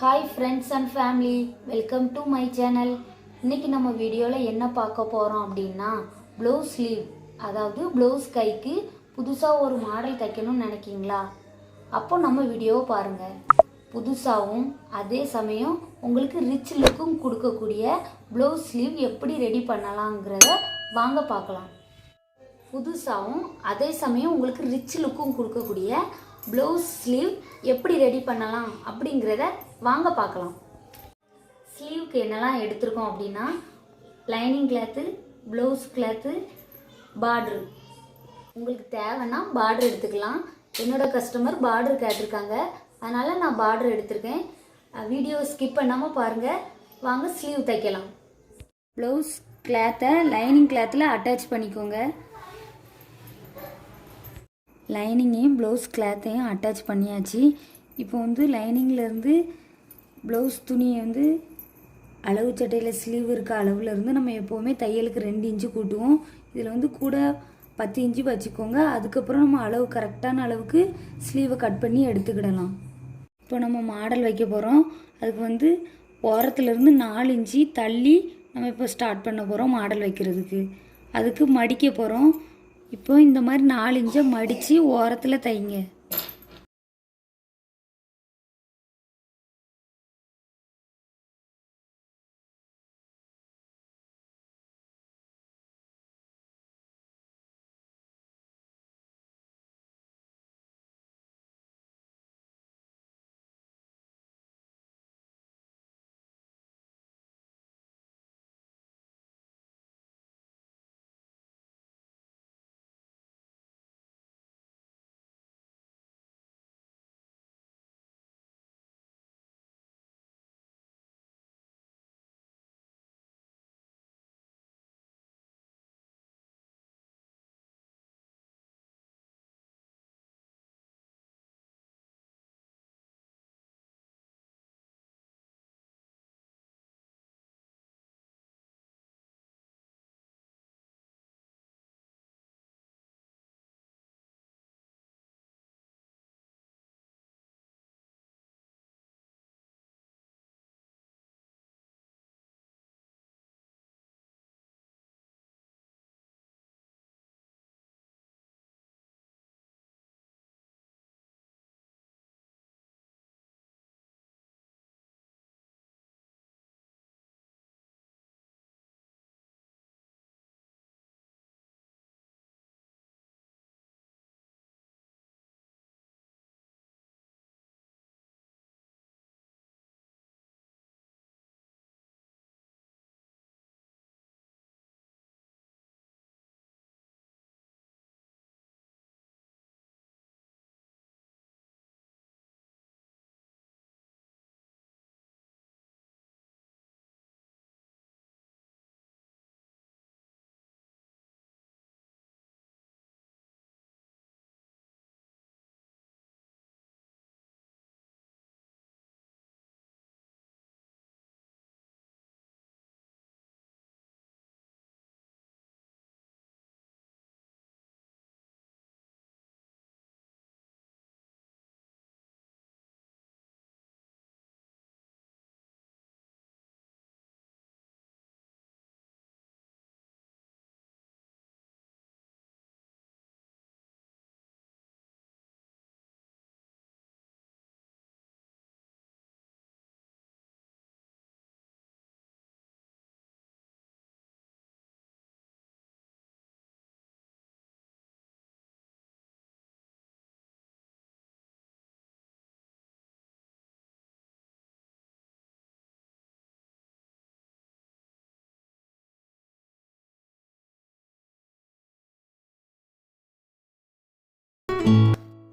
Hi friends and family, welcome to my channel. இன்றைக்கி நம்ம வீடியோவில் என்ன பார்க்க போகிறோம் அப்படின்னா ப்ளவுஸ் ஸ்லீவ், அதாவது ப்ளவுஸ் கைக்கு புதுசாக ஒரு மாடல் தைக்கணும்னு நினைக்கிங்களா? அப்போ நம்ம வீடியோவை பாருங்கள். புதுசாகவும் அதே சமயம் உங்களுக்கு ரிச் லுக்கும் கொடுக்கக்கூடிய ப்ளவுஸ் ஸ்லீவ் எப்படி ரெடி பண்ணலாங்கிறத வாங்க பார்க்கலாம். புதுசாகவும் அதே சமயம் உங்களுக்கு ரிச் லுக்கும் கொடுக்கக்கூடிய ப்ளவுஸ் ஸ்லீவ் எப்படி ரெடி பண்ணலாம் அப்படிங்கிறத வாங்க பார்க்கலாம். ஸ்லீவுக்கு என்னெல்லாம் எடுத்திருக்கோம் அப்படின்னா லைனிங் கிளாத்து, ப்ளவுஸ் கிளாத்து, பார்ட்ரு. உங்களுக்கு தேவைன்னா பார்ட்ரு எடுத்துக்கலாம். என்னோடய கஸ்டமர் பார்ட்ரு கேட்டிருக்காங்க, அதனால் நான் பார்ட்ரு எடுத்திருக்கேன். வீடியோ ஸ்கிப் பண்ணாமல் பாருங்கள். வாங்க ஸ்லீவ் தைக்கலாம். ப்ளவுஸ் கிளாத்தை லைனிங் கிளாத்தில் அட்டாச் பண்ணிக்கோங்க. லைனிங்கையும் ப்ளவுஸ் கிளாத்தையும் அட்டாச் பண்ணியாச்சு. இப்போ லைனிங்லேருந்து ப்ளவுஸ் துணியை அளவு சட்டையில் ஸ்லீவ் இருக்க அளவுலேருந்து நம்ம எப்போவுமே தையலுக்கு 2 இன்ச்சு கூட்டுவோம். இதில் கூட 10 இன்ச்சு வச்சுக்கோங்க. அதுக்கப்புறம் நம்ம அளவு கரெக்டான அளவுக்கு ஸ்லீவை கட் பண்ணி எடுத்துக்கிடலாம். இப்போ நம்ம மாடல் வைக்க போகிறோம். அதுக்கு ஓரத்துலேருந்து 4 இன்ச்சு தள்ளி நம்ம இப்போ ஸ்டார்ட் பண்ண போகிறோம் மாடல் வைக்கிறதுக்கு. அதுக்கு மடிக்க போகிறோம். இப்போ இந்த மாதிரி 4 இன்ச்சை மடித்து ஓரத்தில் தைங்க.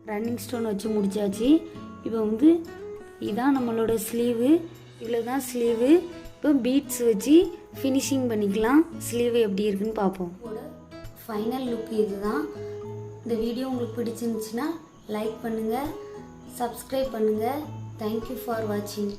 ரன்னிங் ஸ்டோன் வச்சு முடிச்சாச்சு. இப்போ இதான் நம்மளோட ஸ்லீவு. இவ்வளோ தான் ஸ்லீவு. இப்போ பீட்ஸ் வச்சு ஃபினிஷிங் பண்ணிக்கலாம். ஸ்லீவு எப்படி இருக்குன்னு பார்ப்போம். ஃபைனல் லுக் இதுதான். இந்த வீடியோ உங்களுக்கு பிடிச்சிருந்துச்சுன்னா லைக் பண்ணுங்கள், சப்ஸ்கிரைப் பண்ணுங்கள். தேங்க்யூ ஃபார் வாட்சிங்.